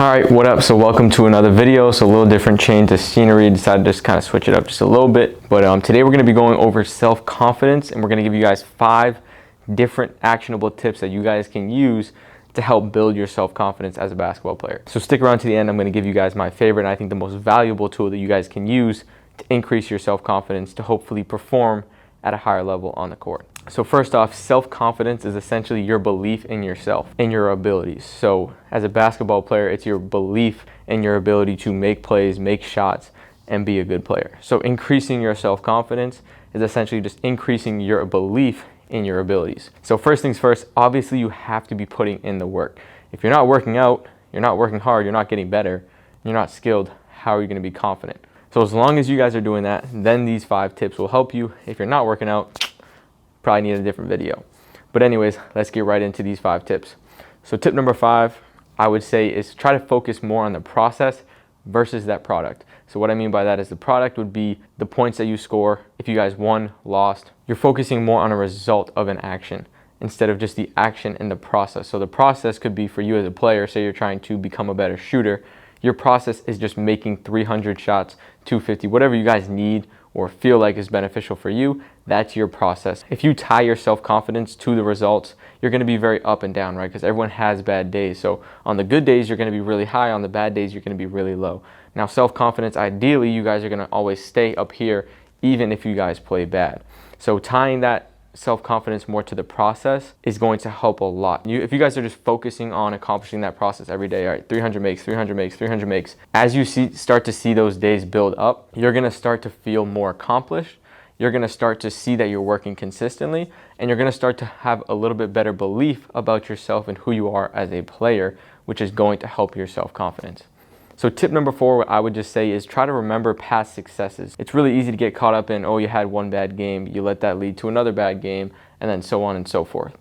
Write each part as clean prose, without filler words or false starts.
Alright, what up? So welcome to another video. So a little different change of scenery. Decided to just kind of switch it up just a little bit. But today we're going to be going over self-confidence, and we're going to give you guys 5 different actionable tips that you guys can use to help build your self-confidence as a basketball player. So stick around to the end. I'm going to give you guys my favorite and I think the most valuable tool that you guys can use to increase your self-confidence to hopefully perform at a higher level on the court. So first off, self-confidence is essentially your belief in yourself and your abilities. So as a basketball player, it's your belief in your ability to make plays, make shots, and be a good player. So increasing your self-confidence is essentially just increasing your belief in your abilities. So first things first, obviously you have to be putting in the work. If you're not working out, you're not working hard, you're not getting better, you're not skilled, how are you going to be confident? So as long as you guys are doing that, then these 5 tips will help you. If you're not working out, probably need a different video. But anyways, let's get right into these 5 tips. So tip number 5, I would say, is try to focus more on the process versus that product. So what I mean by that is the product would be the points that you score. If you guys won, lost, you're focusing more on a result of an action instead of just the action in the process. So the process could be for you as a player, say you're trying to become a better shooter. Your process is just making 300 shots, 250, whatever you guys need or feel like is beneficial for you. That's your process. If you tie your self-confidence to the results, you're going to be very up and down, right? Because everyone has bad days. So on the good days, you're going to be really high. On the bad days, you're going to be really low. Now, self-confidence, ideally, you guys are going to always stay up here, even if you guys play bad. So tying that self-confidence more to the process is going to help a lot. If you guys are just focusing on accomplishing that process every day, all right, 300 makes, 300 makes, 300 makes, as you start to see those days build up, you're going to start to feel more accomplished. You're going to start to see that you're working consistently, and you're going to start to have a little bit better belief about yourself and who you are as a player, which is going to help your self-confidence. So tip number 4, what I would just say is try to remember past successes. It's really easy to get caught up in, oh, you had one bad game, you let that lead to another bad game, and then so on and so forth.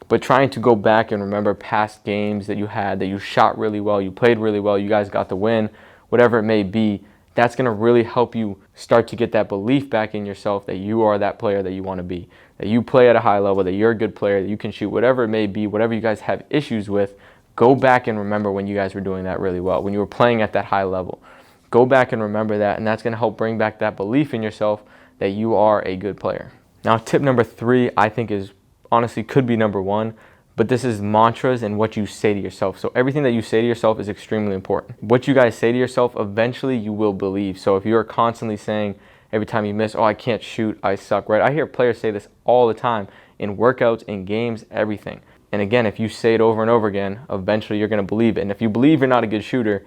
But trying to go back and remember past games that you had, that you shot really well, you played really well, you guys got the win, whatever it may be, that's going to really help you start to get that belief back in yourself that you are that player that you want to be, that you play at a high level, that you're a good player, that you can shoot, whatever it may be, whatever you guys have issues with. Go back and remember when you guys were doing that really well, when you were playing at that high level. Go back and remember that, and that's going to help bring back that belief in yourself that you are a good player. Now, tip number 3, I think is honestly could be number 1, but this is mantras and what you say to yourself. So everything that you say to yourself is extremely important. What you guys say to yourself, eventually you will believe. So if you're constantly saying every time you miss, oh, I can't shoot, I suck, right? I hear players say this all the time in workouts, in games, everything. And again, if you say it over and over again, eventually you're going to believe it. And if you believe you're not a good shooter,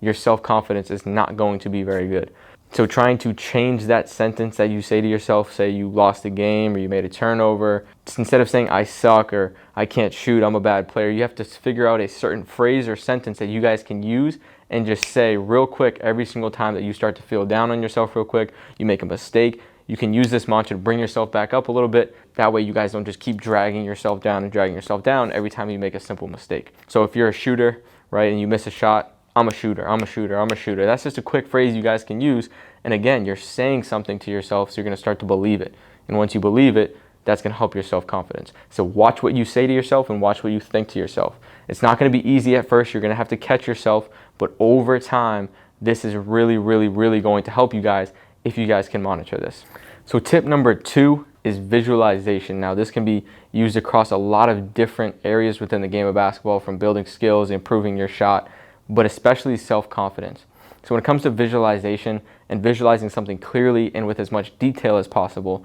your self-confidence is not going to be very good. So trying to change that sentence that you say to yourself, say you lost a game or you made a turnover, just instead of saying I suck or I can't shoot, I'm a bad player, you have to figure out a certain phrase or sentence that you guys can use and just say real quick every single time that you start to feel down on yourself real quick, you make a mistake. You can use this mantra to bring yourself back up a little bit. That way you guys don't just keep dragging yourself down and dragging yourself down every time you make a simple mistake. So if you're a shooter, right, and you miss a shot, I'm a shooter, I'm a shooter, I'm a shooter. That's just a quick phrase you guys can use. And again, you're saying something to yourself, so you're going to start to believe it. And once you believe it, that's going to help your self-confidence. So watch what you say to yourself and watch what you think to yourself. It's not going to be easy at first. You're going to have to catch yourself. But over time, this is really, really, really going to help you guys if you guys can monitor this. So tip number 2 is visualization. Now this can be used across a lot of different areas within the game of basketball, from building skills, improving your shot, but especially self-confidence. So when it comes to visualization and visualizing something clearly and with as much detail as possible,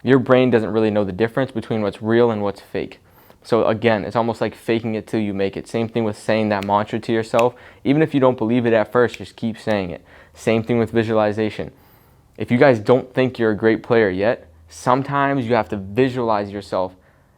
your brain doesn't really know the difference between what's real and what's fake. So again, it's almost like faking it till you make it. Same thing with saying that mantra to yourself. Even if you don't believe it at first, just keep saying it. Same thing with visualization. If you guys don't think you're a great player yet, sometimes you have to visualize yourself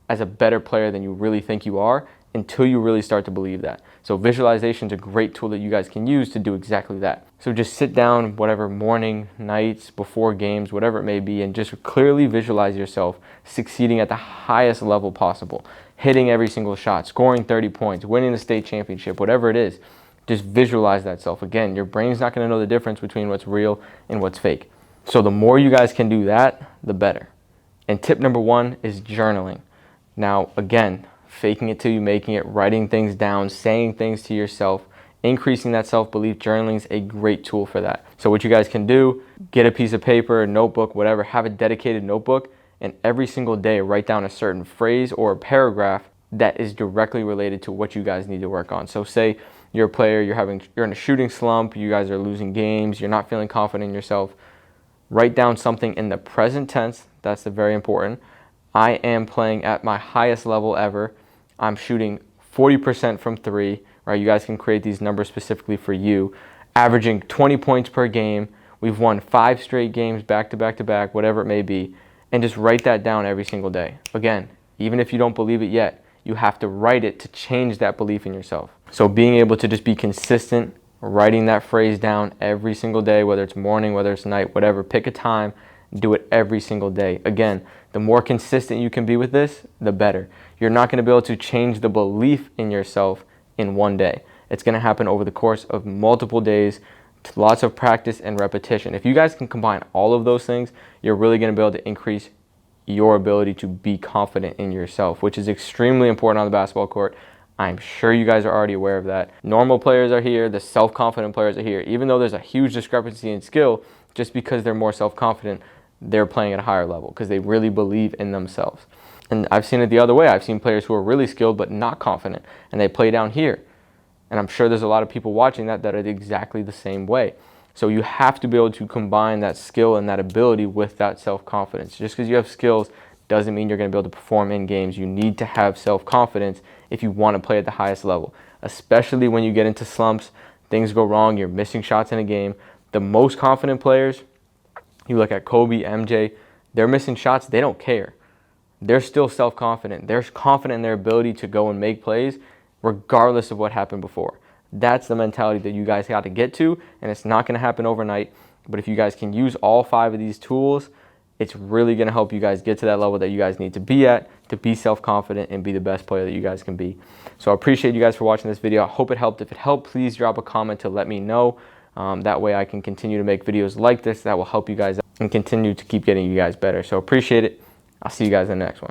as a better player than you really think you are until you really start to believe that. So visualization is a great tool that you guys can use to do exactly that. So just sit down, whatever, morning, nights, before games, whatever it may be, and just clearly visualize yourself succeeding at the highest level possible, hitting every single shot, scoring 30 points, winning the state championship, whatever it is. Just visualize that self. Again, your brain's not going to know the difference between what's real and what's fake. So the more you guys can do that, the better. And tip number 1 is journaling. Now, again, faking it till you making it, writing things down, saying things to yourself increasing that self-belief, journaling is a great tool for that. So what you guys can do, get a piece of paper, a notebook, whatever, have a dedicated notebook, and every single day write down a certain phrase or a paragraph that is directly related to what you guys need to work on. So say you're a player, you're in a shooting slump, you guys are losing games, you're not feeling confident in yourself. Write down something in the present tense. That's very important. I am playing at my highest level ever. I'm shooting 40% from three, right? You guys can create these numbers specifically for you. Averaging 20 points per game. We've won 5 straight games back to back to back, whatever it may be. And just write that down every single day. Again, even if you don't believe it yet, you have to write it to change that belief in yourself. So being able to just be consistent, writing that phrase down every single day, whether it's morning, whether it's night, whatever, pick a time, do it every single day. Again, the more consistent you can be with this, the better. You're not going to be able to change the belief in yourself in one day. It's going to happen over the course of multiple days, lots of practice and repetition. If you guys can combine all of those things, you're really going to be able to increase your ability to be confident in yourself, which is extremely important on the basketball court. I'm sure you guys are already aware of that. Normal players are here, the self-confident players are here. Even though there's a huge discrepancy in skill, just because they're more self-confident, they're playing at a higher level because they really believe in themselves. And I've seen it the other way. I've seen players who are really skilled but not confident, and they play down here. And I'm sure there's a lot of people watching that are exactly the same way. So you have to be able to combine that skill and that ability with that self-confidence. Just because you have skills doesn't mean you're going to be able to perform in games. You need to have self-confidence if you want to play at the highest level, especially when you get into slumps, things go wrong, you're missing shots in a game. The most confident players, you look at Kobe, MJ, they're missing shots, they don't care. They're still self-confident. They're confident in their ability to go and make plays regardless of what happened before. That's the mentality that you guys got to get to, and it's not going to happen overnight. But if you guys can use all 5 of these tools, it's really going to help you guys get to that level that you guys need to be at to be self-confident and be the best player that you guys can be. So I appreciate you guys for watching this video. I hope it helped. If it helped, please drop a comment to let me know. That way I can continue to make videos like this that will help you guys out and continue to keep getting you guys better. So appreciate it. I'll see you guys in the next one.